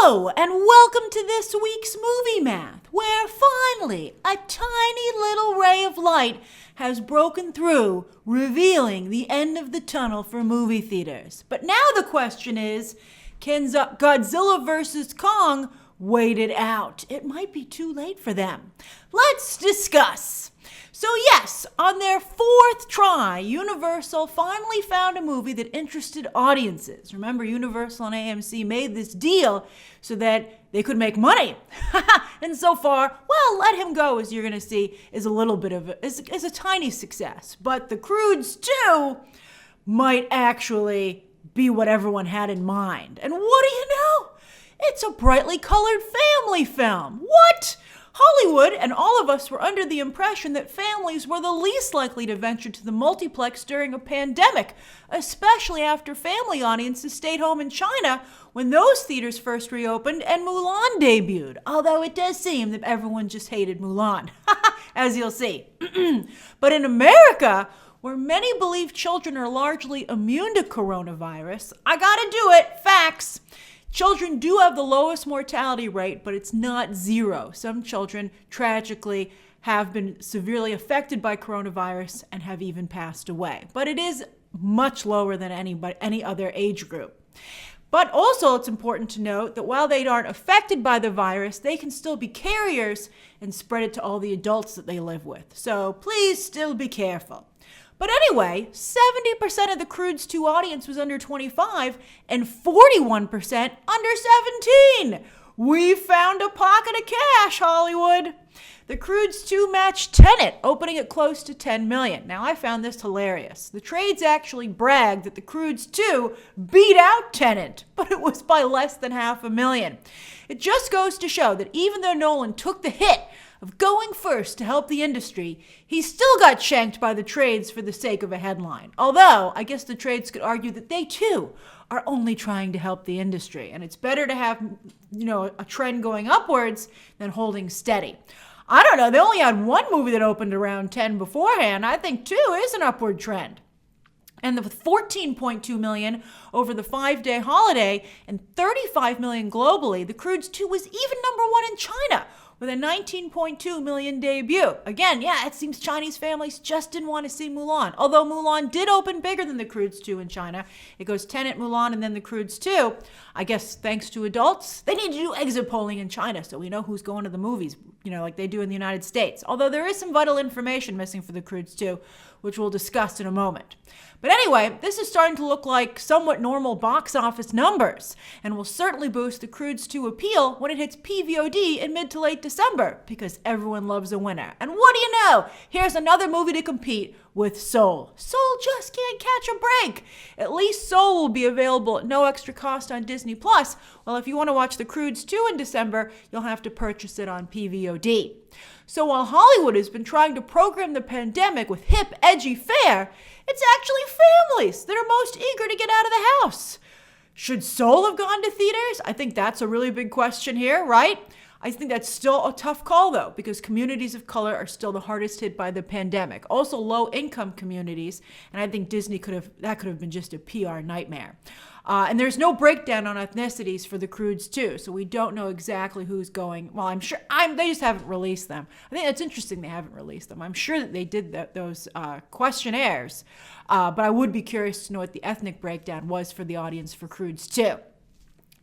Hello, and welcome to this week's Movie Math, where finally a tiny little ray of light has broken through, revealing the end of the tunnel for movie theaters. But now the question is, can Godzilla vs. Kong wait it out? It might be too late for them. Let's discuss. So yes, on their fourth try, Universal finally found a movie that interested audiences. Remember, Universal and AMC made this deal so that they could make money. And so far, well, Let Him Go, as you're going to see, is a tiny success. But the Croods 2 might actually be what everyone had in mind. And what do you know? It's a brightly colored family film. What? Hollywood and all of us were under the impression that families were the least likely to venture to the multiplex during a pandemic, especially after family audiences stayed home in China when those theaters first reopened and Mulan debuted. Although it does seem that everyone just hated Mulan, as you'll see. But in America, where many believe children are largely immune to coronavirus, I gotta do it, facts. Children do have the lowest mortality rate, but it's not zero. Some children, tragically, have been severely affected by coronavirus and have even passed away. But it is much lower than any other age group. But also, it's important to note that while they aren't affected by the virus, they can still be carriers and spread it to all the adults that they live with. So please still be careful. But anyway, 70% of the Croods 2 audience was under 25 and 41% under 17. We found a pocket of cash, Hollywood. The Croods 2 matched Tenet, opening at close to $10 million. Now, I found this hilarious. The trades actually bragged that the Croods 2 beat out Tenet, but it was by less than $500,000. It just goes to show that even though Nolan took the hit of going first to help the industry, he still got shanked by the trades for the sake of a headline. Although, I guess the trades could argue that they too are only trying to help the industry, and it's better to have, a trend going upwards than holding steady. I don't know, they only had one movie that opened around 10 beforehand. I think 2 is an upward trend. And the $14.2 million over the 5-day holiday and $35 million globally, the Croods 2 was even number 1 in China, with a $19.2 million debut. Again, yeah, it seems Chinese families just didn't want to see Mulan. Although Mulan did open bigger than the Croods 2 in China. It goes Tenet, Mulan, and then the Croods 2. I guess thanks to adults, they need to do exit polling in China so we know who's going to the movies, like they do in the United States. Although there is some vital information missing for the Croods 2, which we'll discuss in a moment. But anyway, this is starting to look like somewhat normal box office numbers, and will certainly boost the Croods 2 appeal when it hits PVOD in mid to late December, because everyone loves a winner. And what do you know? Here's another movie to compete with Soul. Soul just can't catch a break. At least Soul will be available at no extra cost on Disney+. Well, if you want to watch the Croods 2 in December, you'll have to purchase it on PVOD. So while Hollywood has been trying to program the pandemic with hip, edgy fare, it's actually families that are most eager to get out of the house. Should Soul have gone to theaters? I think that's a really big question here, right? I think that's still a tough call, though, because communities of color are still the hardest hit by the pandemic. Also, low-income communities, and I think Disney could have been just a PR nightmare. And there's no breakdown on ethnicities for the Croods 2, so we don't know exactly who's going. Well, I'm sure they just haven't released them. I think that's interesting they haven't released them. I'm sure that they did those questionnaires, but I would be curious to know what the ethnic breakdown was for the audience for Croods 2.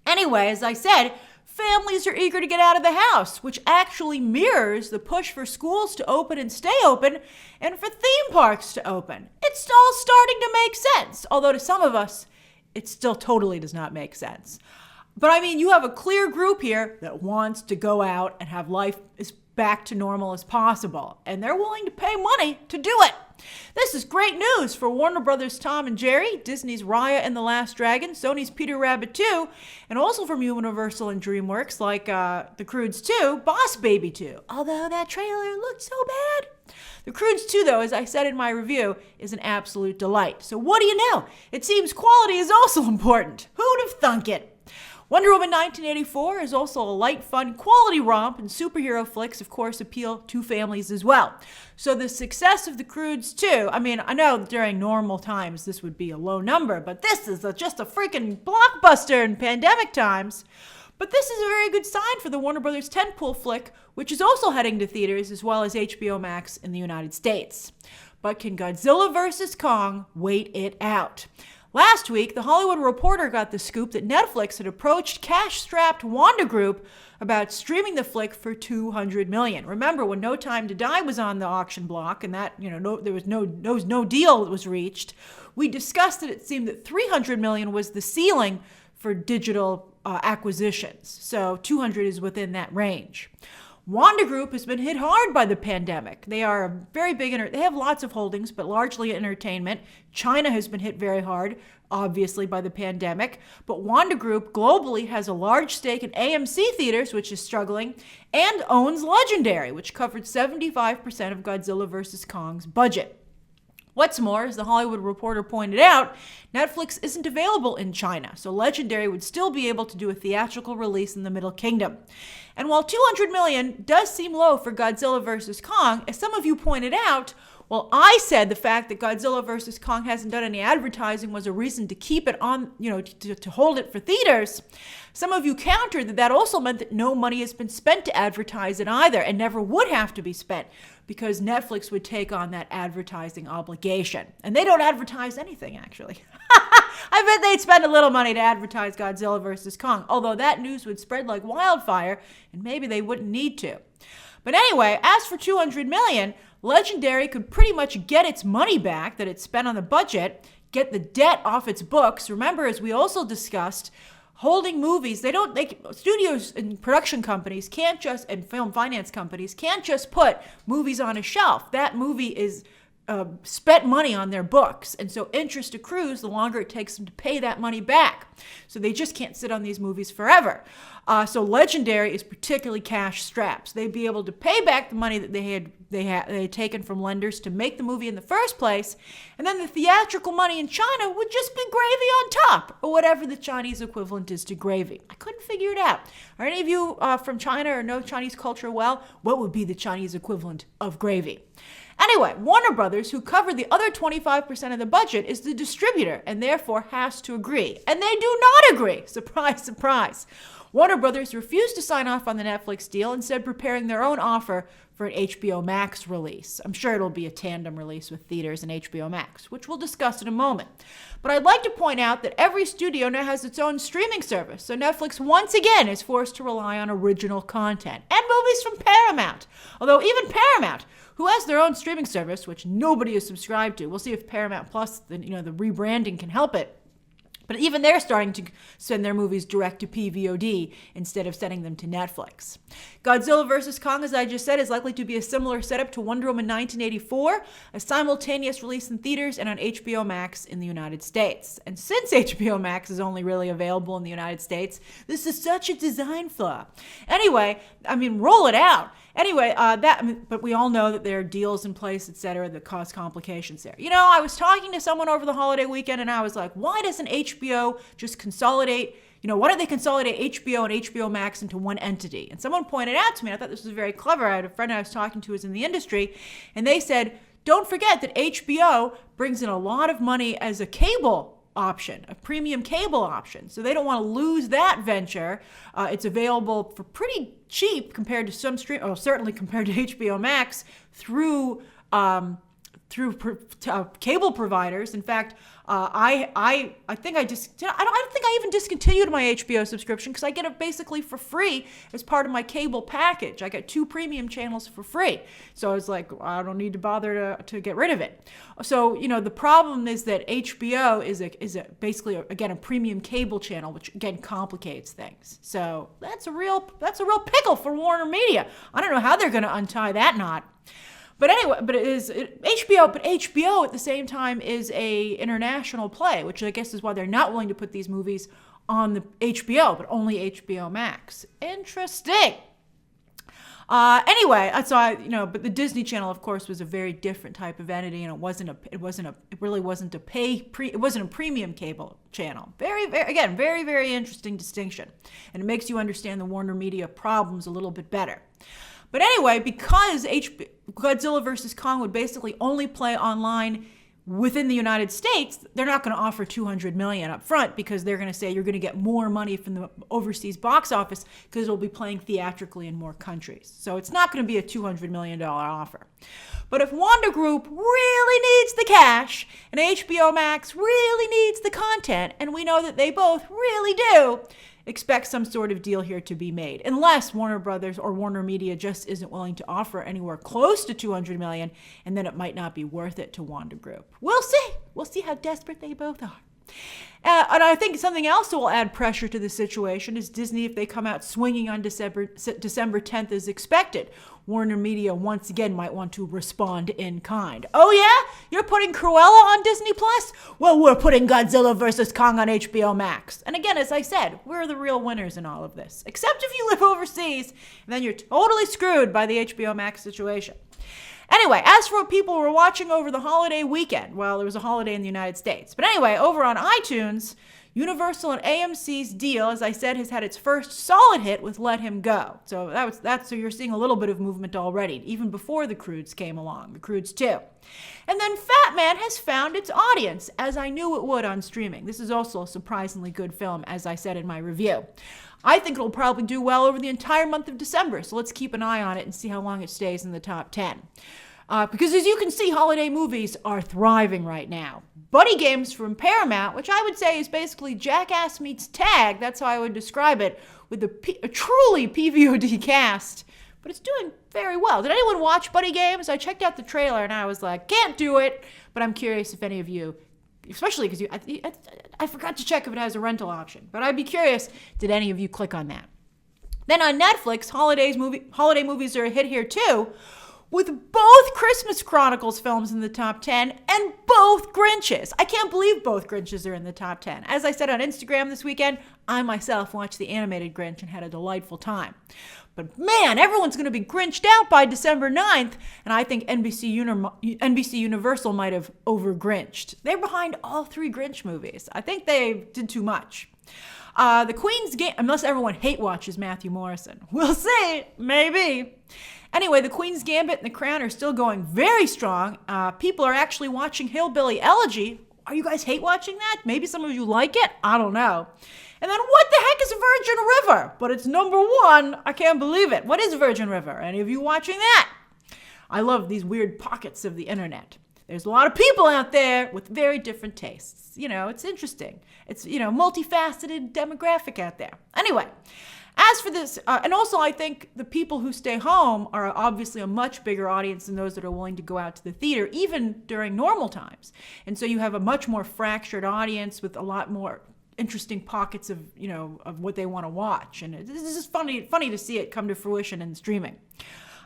Anyway, as I said, families are eager to get out of the house, which actually mirrors the push for schools to open and stay open and for theme parks to open. It's all starting to make sense, although to some of us, it still totally does not make sense. But I mean, you have a clear group here that wants to go out and have life as back to normal as possible, and they're willing to pay money to do it. This is great news for Warner Brothers' Tom and Jerry, Disney's Raya and the Last Dragon, Sony's Peter Rabbit 2, and also from Universal and DreamWorks like The Croods 2, Boss Baby 2, although that trailer looked so bad. The Croods 2, though, as I said in my review, is an absolute delight. So what do you know? It seems quality is also important. Who'd have thunk it? Wonder Woman 1984 is also a light, fun, quality romp, and superhero flicks, of course, appeal to families as well. So the success of the Croods, too, I mean, I know during normal times this would be a low number, but this is just a freaking blockbuster in pandemic times. But this is a very good sign for the Warner Brothers tentpole flick, which is also heading to theaters as well as HBO Max in the United States. But can Godzilla vs. Kong wait it out? Last week, The Hollywood Reporter got the scoop that Netflix had approached cash-strapped Wanda Group about streaming the flick for $200 million. Remember, when No Time to Die was on the auction block and that, there was no deal that was reached, we discussed that it seemed that $300 million was the ceiling for digital acquisitions. So 200 is within that range. Wanda Group has been hit hard by the pandemic. They are very big, they have lots of holdings, but largely entertainment. China has been hit very hard, obviously, by the pandemic. But Wanda Group globally has a large stake in AMC Theaters, which is struggling, and owns Legendary, which covered 75% of Godzilla vs. Kong's budget. What's more, as the Hollywood Reporter pointed out, Netflix isn't available in China, so Legendary would still be able to do a theatrical release in the Middle Kingdom. And while $200 million does seem low for Godzilla vs. Kong, as some of you pointed out, well, I said the fact that Godzilla vs. Kong hasn't done any advertising was a reason to keep it on, to hold it for theaters. Some of you countered that also meant that no money has been spent to advertise it either, and never would have to be spent, because Netflix would take on that advertising obligation. And they don't advertise anything, actually. I bet they'd spend a little money to advertise Godzilla vs. Kong, although that news would spread like wildfire, and maybe they wouldn't need to. But anyway, as for $200 million, Legendary could pretty much get its money back that it spent on the budget, get the debt off its books. Remember, as we also discussed, holding movies, studios and production companies and film finance companies can't just put movies on a shelf. That movie is spent money on their books. And so interest accrues the longer it takes them to pay that money back. So they just can't sit on these movies forever. So Legendary is particularly cash strapped. So they'd be able to pay back the money that they had taken from lenders to make the movie in the first place. And then the theatrical money in China would just be gravy on top, or whatever the Chinese equivalent is to gravy. I couldn't figure it out. Are any of you from China or know Chinese culture well? What would be the Chinese equivalent of gravy? Anyway, Warner Brothers, who covered the other 25% of the budget, is the distributor and therefore has to agree. And they do not agree. Surprise, surprise. Warner Brothers refused to sign off on the Netflix deal, instead preparing their own offer for an HBO Max release. I'm sure it'll be a tandem release with theaters and HBO Max, which we'll discuss in a moment. But I'd like to point out that every studio now has its own streaming service, so Netflix once again is forced to rely on original content and movies from Paramount. Although even Paramount, who has their own streaming service, which nobody is subscribed to, we'll see if Paramount Plus, the rebranding can help it. But even they're starting to send their movies direct to PVOD instead of sending them to Netflix. Godzilla vs. Kong, as I just said, is likely to be a similar setup to Wonder Woman 1984, a simultaneous release in theaters and on HBO Max in the United States. And since HBO Max is only really available in the United States, this is such a design flaw. Anyway, roll it out. Anyway, but we all know that there are deals in place, etc., that cause complications there. I was talking to someone over the holiday weekend, and I was like, why doesn't HBO just consolidate, why don't they consolidate HBO and HBO Max into one entity? And someone pointed out to me, and I thought this was very clever. I had a friend I was talking to who was in the industry, and they said, don't forget that HBO brings in a lot of money as a cable option, a premium cable option. So they don't want to lose that venture. It's available for pretty cheap compared to some certainly compared to HBO Max through cable providers. In fact, I think I don't think I even discontinued my HBO subscription because I get it basically for free as part of my cable package. I get 2 premium channels for free. So I was like, I don't need to bother to get rid of it. So, the problem is that HBO is basically again a premium cable channel, which again complicates things. So that's a real pickle for Warner Media. I don't know how they're going to untie that knot. But anyway, HBO, but HBO at the same time is a international play, which I guess is why they're not willing to put these movies on the HBO, but only HBO Max. Interesting. Anyway, but the Disney Channel, of course, was a very different type of entity, and it wasn't a premium cable channel. Very, very interesting distinction, and it makes you understand the Warner Media problems a little bit better. But anyway, because Godzilla vs. Kong would basically only play online within the United States, they're not going to offer $200 million up front, because they're going to say you're going to get more money from the overseas box office because it'll be playing theatrically in more countries. So it's not going to be a $200 million offer. But if Wanda Group really needs the cash and HBO Max really needs the content, and we know that they both really do, expect some sort of deal here to be made, unless Warner Brothers or Warner Media just isn't willing to offer anywhere close to $200 million, and then it might not be worth it to Wanda Group. We'll see. We'll see how desperate they both are. And I think something else that will add pressure to the situation is Disney, if they come out swinging on December 10th as expected. Warner Media once again might want to respond in kind. Oh yeah? You're putting Cruella on Disney Plus? Well, we're putting Godzilla vs. Kong on HBO Max. And again, as I said, we're the real winners in all of this. Except if you live overseas, and then you're totally screwed by the HBO Max situation. Anyway, as for what people were watching over the holiday weekend, well, there was a holiday in the United States. But anyway, over on iTunes, Universal and AMC's deal, as I said, has had its first solid hit with Let Him Go. So so you're seeing a little bit of movement already, even before the Croods came along, the Croods 2. And then Fat Man has found its audience, as I knew it would on streaming. This is also a surprisingly good film, as I said in my review. I think it'll probably do well over the entire month of December, so let's keep an eye on it and see how long it stays in the top 10. Because as you can see, holiday movies are thriving right now. Buddy Games from Paramount, which I would say is basically Jackass meets Tag, that's how I would describe it, with a truly PVOD cast, but it's doing very well. Did anyone watch Buddy Games? I checked out the trailer and I was like, can't do it, but I'm curious if any of you, especially because I forgot to check if it has a rental option, but I'd be curious, did any of you click on that? Then on Netflix, holiday movies are a hit here too, with both Christmas Chronicles films in the top 10 and both Grinches. I can't believe both Grinches are in the top 10. As I said on Instagram this weekend, I myself watched the animated Grinch and had a delightful time. But man, everyone's going to be Grinched out by December 9th, and I think NBC Universal might have over-Grinched. They're behind all three Grinch movies. I think they did too much. The Queen's Game, unless everyone hate watches Matthew Morrison. We'll see, maybe. Anyway, The Queen's Gambit and The Crown are still going very strong. People are actually watching Hillbilly Elegy. Are you guys hate watching that? Maybe some of you like it. I don't know. And then what the heck is Virgin River? But it's number 1. I can't believe it. What is Virgin River? Any of you watching that? I love these weird pockets of the internet. There's a lot of people out there with very different tastes. You know, it's interesting. It's, multifaceted demographic out there. Anyway, as for this, and also I think the people who stay home are obviously a much bigger audience than those that are willing to go out to the theater, even during normal times. And so you have a much more fractured audience with a lot more interesting pockets of, of what they want to watch. And this is funny to see it come to fruition in streaming.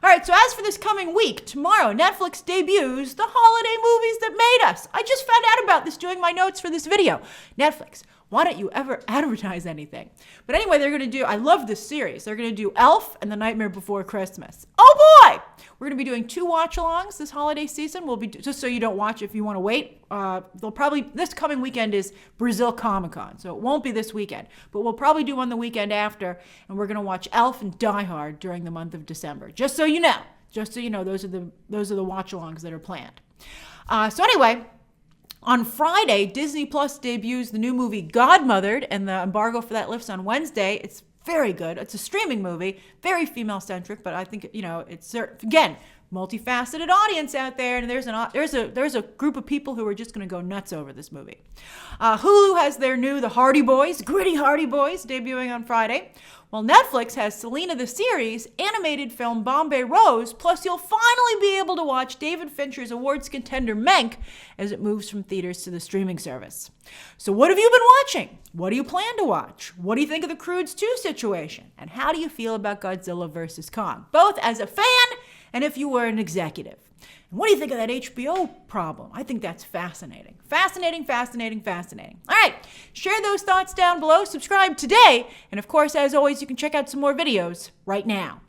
All right, so as for this coming week, tomorrow, Netflix debuts the holiday movies that made us. I just found out about this doing my notes for this video. Netflix, why don't you ever advertise anything? But anyway, they're going to do, I love this series. They're going to do Elf and The Nightmare Before Christmas. Oh boy! We're going to be doing 2 watch-alongs this holiday season. We'll be, just so you don't watch if you want to wait, they'll probably, this coming weekend is Brazil Comic-Con, so it won't be this weekend, but we'll probably do one the weekend after, and we're going to watch Elf and Die Hard during the month of December. Just so you know, those are the watch-alongs that are planned. So anyway, on Friday, Disney Plus debuts the new movie Godmothered, and the embargo for that lifts on Wednesday. It's very good. It's a streaming movie, very female-centric, but I think, it's, again, multifaceted audience out there, and there's a group of people who are just going to go nuts over this movie. Hulu has their new The Hardy Boys, Gritty Hardy Boys, debuting on Friday. While Netflix has Selena the Series, animated film Bombay Rose, plus you'll finally be able to watch David Fincher's awards contender Mank as it moves from theaters to the streaming service. So what have you been watching? What do you plan to watch? What do you think of the Croods 2 situation? And how do you feel about Godzilla vs. Kong? Both as a fan and if you were an executive. And what do you think of that HBO problem? I think that's fascinating. Fascinating. All right, share those thoughts down below, subscribe today, and of course, as always, you can check out some more videos right now.